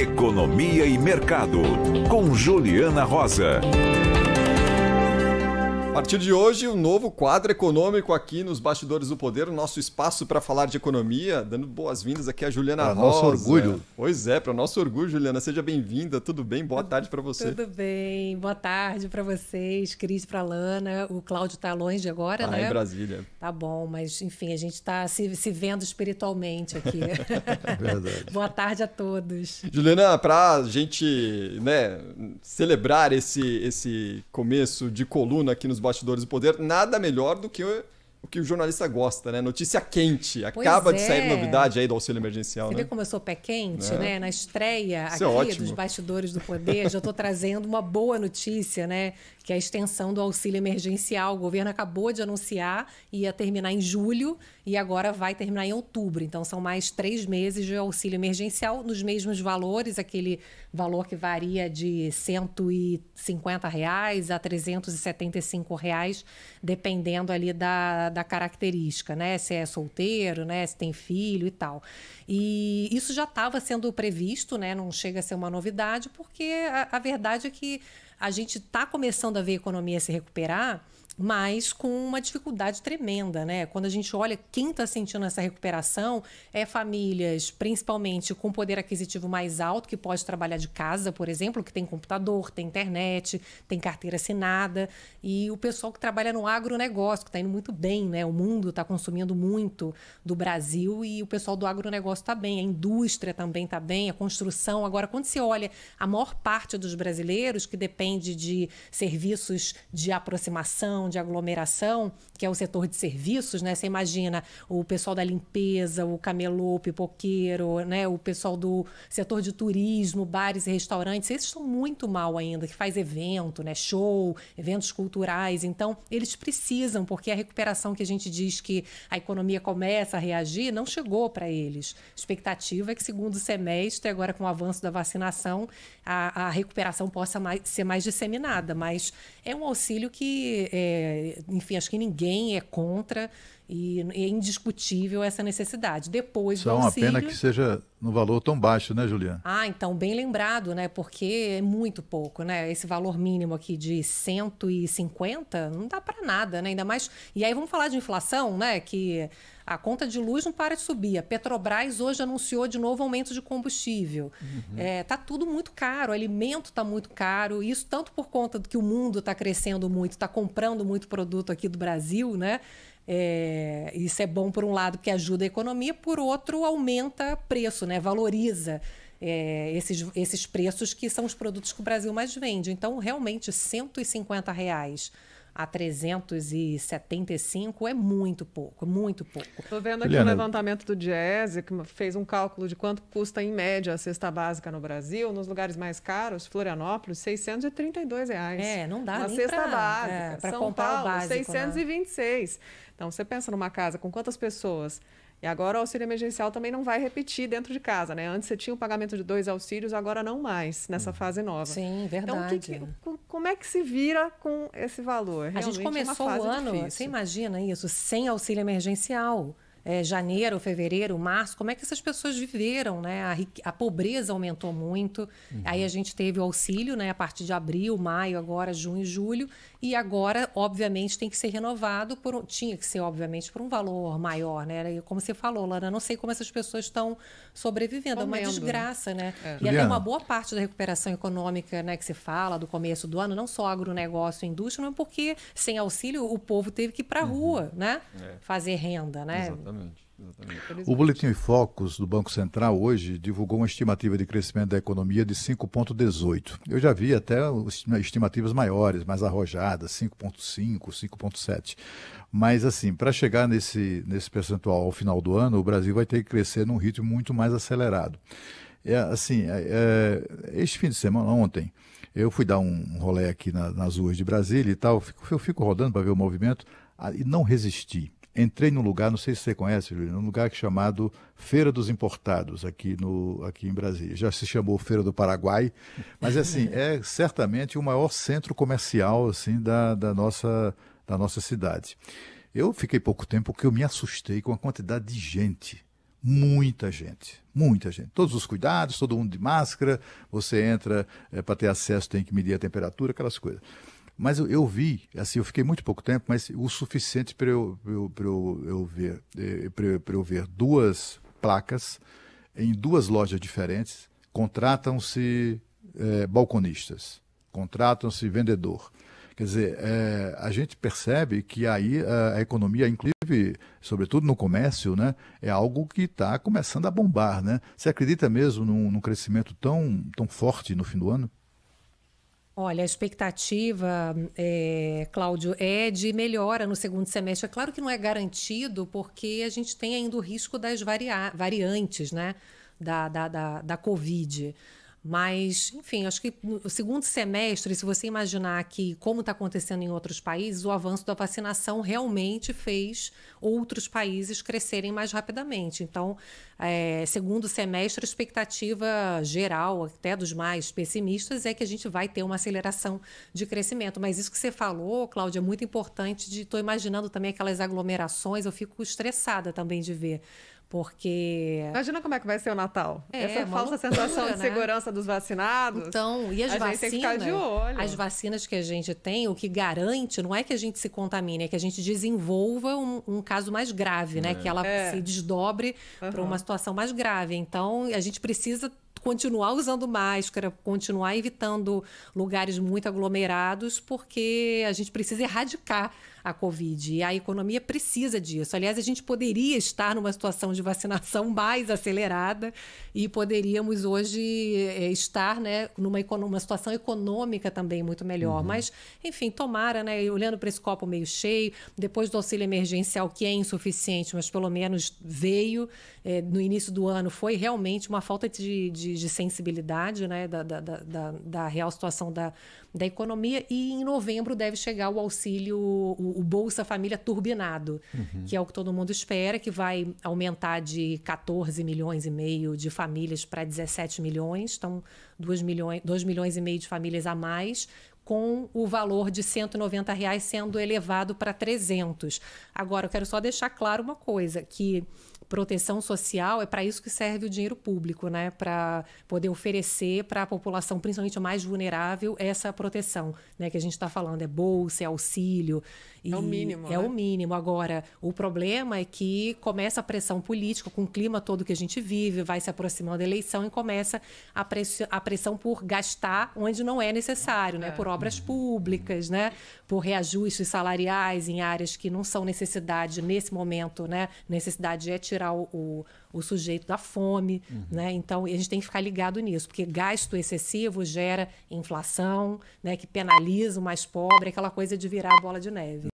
Economia e Mercado, com Juliana Rosa. A partir de hoje, um novo quadro econômico aqui nos Bastidores do Poder, o nosso espaço para falar de economia, dando boas-vindas aqui a Juliana Rosa. Para nosso orgulho. Pois é, para o nosso orgulho, Juliana. Seja bem-vinda, tudo bem? Boa tarde para você. Tudo bem, boa tarde para vocês, Cris, para Lana. O Cláudio está longe agora, né? Em Brasília. Tá bom, mas enfim, a gente está se vendo espiritualmente aqui. Verdade. Boa tarde a todos. Juliana, para a gente, celebrar esse começo de coluna aqui nos Bastidores do Poder, nada melhor do que o que o jornalista gosta, né? Notícia quente. Acaba de sair novidade aí do auxílio emergencial, Você né? vê como eu sou pé quente, né? Na estreia Isso aqui é dos Bastidores do Poder, já estou trazendo uma boa notícia, né? Que é a extensão do auxílio emergencial. O governo acabou de anunciar, ia terminar em julho e agora vai terminar em outubro. Então, são mais 3 meses de auxílio emergencial nos mesmos valores, aquele valor que varia de R$ 150 a R$ 375, dependendo ali da característica, né? Se é solteiro, né? Se tem filho e tal. E isso já estava sendo previsto, né? Não chega a ser uma novidade, porque a verdade é que a gente está começando a ver a economia se recuperar, mas com uma dificuldade tremenda, né? Quando a gente olha quem está sentindo essa recuperação, é famílias, principalmente com poder aquisitivo mais alto, que pode trabalhar de casa, por exemplo, que tem computador, tem internet, tem carteira assinada, e o pessoal que trabalha no agronegócio, que está indo muito bem, né? O mundo está consumindo muito do Brasil e o pessoal do agronegócio está bem, a indústria também está bem, a construção. Agora, quando você olha a maior parte dos brasileiros, que depende de serviços de aproximação, de aglomeração, que é o setor de serviços, né? Você imagina o pessoal da limpeza, o camelô, o pipoqueiro, né? O pessoal do setor de turismo, bares e restaurantes, esses estão muito mal ainda, que faz evento, né? Show, eventos culturais. Então, eles precisam, porque a recuperação que a gente diz que a economia começa a reagir, não chegou para eles. A expectativa é que, segundo semestre, agora com o avanço da vacinação, a recuperação possa ser mais disseminada, mas é um auxílio que enfim, acho que ninguém é contra e é indiscutível essa necessidade. Depois do auxílio... Só uma pena que seja no valor tão baixo, né, Juliana? Então, bem lembrado, né? Porque é muito pouco, né? Esse valor mínimo aqui de 150 não dá para nada, né? Ainda mais... E aí vamos falar de inflação, né? Que a conta de luz não para de subir. A Petrobras hoje anunciou de novo aumento de combustível. Tá tudo muito caro, o alimento está muito caro. Isso tanto por conta do que o mundo está crescendo muito, está comprando muito produto aqui do Brasil, né? Isso é bom por um lado, porque ajuda a economia, por outro aumenta preço, né? Valoriza esses preços que são os produtos que o Brasil mais vende. Então, realmente, R$ 150 a 375 é muito pouco, muito pouco. Estou vendo aqui o levantamento do Diese, que fez um cálculo de quanto custa, em média, a cesta básica no Brasil. Nos lugares mais caros, Florianópolis, R$ 632. Não dá uma nem cesta básica. para São comprar Paulo, o básico, 626. Né? Então, você pensa numa casa com quantas pessoas? E agora o auxílio emergencial também não vai repetir dentro de casa, né? Antes você tinha o pagamento de 2 auxílios, agora não mais, nessa fase nova. Sim, verdade. Então, como é que se vira com esse valor? Realmente a gente começou o ano, difícil. Você imagina isso, sem auxílio emergencial. Janeiro, fevereiro, março, como é que essas pessoas viveram, né? A pobreza aumentou muito. Aí a gente teve o auxílio, né? A partir de abril, maio, agora junho, julho. E agora, obviamente, tem que ser renovado tinha que ser, obviamente, por um valor maior, né? E como você falou, Lana, não sei como essas pessoas estão sobrevivendo. É uma desgraça, né? E até uma boa parte da recuperação econômica, né, que se fala do começo do ano, não só agronegócio e indústria, mas porque sem auxílio o povo teve que ir para a rua, né? Fazer renda, né? Exatamente. O Boletim Focus do Banco Central hoje divulgou uma estimativa de crescimento da economia de 5,18. Eu já vi até estimativas maiores, mais arrojadas, 5,5, 5,7. Mas, assim, para chegar nesse percentual ao final do ano, o Brasil vai ter que crescer num ritmo muito mais acelerado. Este fim de semana, ontem, eu fui dar um rolê aqui nas ruas de Brasília e tal, eu fico rodando para ver o movimento e não resisti. Entrei num lugar, não sei se você conhece, Juliana, um lugar chamado Feira dos Importados, aqui em Brasília. Já se chamou Feira do Paraguai, mas assim, é certamente o maior centro comercial assim, da nossa cidade. Eu fiquei pouco tempo porque eu me assustei com a quantidade de gente. Muita gente. Muita gente. Todos os cuidados, todo mundo de máscara, você entra, para ter acesso tem que medir a temperatura, aquelas coisas. Mas eu vi, assim, eu fiquei muito pouco tempo, mas o suficiente para eu ver duas placas em duas lojas diferentes. Contratam-se balconistas, contratam-se vendedor. Quer dizer, a gente percebe que aí a economia, inclusive, sobretudo no comércio, né, é algo que está começando a bombar, né? Você acredita mesmo num crescimento tão forte no fim do ano? Olha, a expectativa, Cláudio, é de melhora no segundo semestre. É claro que não é garantido, porque a gente tem ainda o risco das variantes, né, da Covid. Mas, enfim, acho que no segundo semestre, se você imaginar que, como está acontecendo em outros países, o avanço da vacinação realmente fez outros países crescerem mais rapidamente. Então, segundo semestre, a expectativa geral, até dos mais pessimistas, é que a gente vai ter uma aceleração de crescimento. Mas isso que você falou, Cláudia, é muito importante. Estou imaginando também aquelas aglomerações, eu fico estressada também de ver. Porque... Imagina como é que vai ser o Natal. Essa falsa loucura, sensação de né? segurança dos vacinados. Então, e as vacinas? Gente tem que ficar de olho. As vacinas que a gente tem, o que garante não é que a gente se contamine, é que a gente desenvolva um caso mais grave, né? Que ela se desdobre para uma situação mais grave. Então, a gente precisa continuar usando máscara, continuar evitando lugares muito aglomerados, porque a gente precisa erradicar a Covid. E a economia precisa disso. Aliás, a gente poderia estar numa situação de vacinação mais acelerada e poderíamos hoje estar, né, numa situação econômica também muito melhor. Mas, enfim, tomara, né, olhando para esse copo meio cheio, depois do auxílio emergencial, que é insuficiente, mas pelo menos veio, no início do ano, foi realmente uma falta de sensibilidade, né, da real situação da economia, e em novembro deve chegar o auxílio, o Bolsa Família turbinado, que é o que todo mundo espera, que vai aumentar de 14 milhões e meio de famílias para 17 milhões, então 2 milhões e meio de famílias a mais, com o valor de R$ 190 sendo elevado para 300. Agora, eu quero só deixar claro uma coisa, que proteção social é para isso que serve o dinheiro público, né? Para poder oferecer para a população, principalmente a mais vulnerável, essa proteção, né? Que a gente está falando, é bolsa, é auxílio. É o mínimo. É, né? O mínimo. Agora, o problema é que começa a pressão política, com o clima todo que a gente vive, vai se aproximando da eleição e começa a pressão por gastar onde não é necessário, né? Por obras públicas, né? Por reajustes salariais em áreas que não são necessidade nesse momento, né? Necessidade é tirar o sujeito da fome, né? Então, a gente tem que ficar ligado nisso, porque gasto excessivo gera inflação, né? Que penaliza o mais pobre, aquela coisa de virar a bola de neve.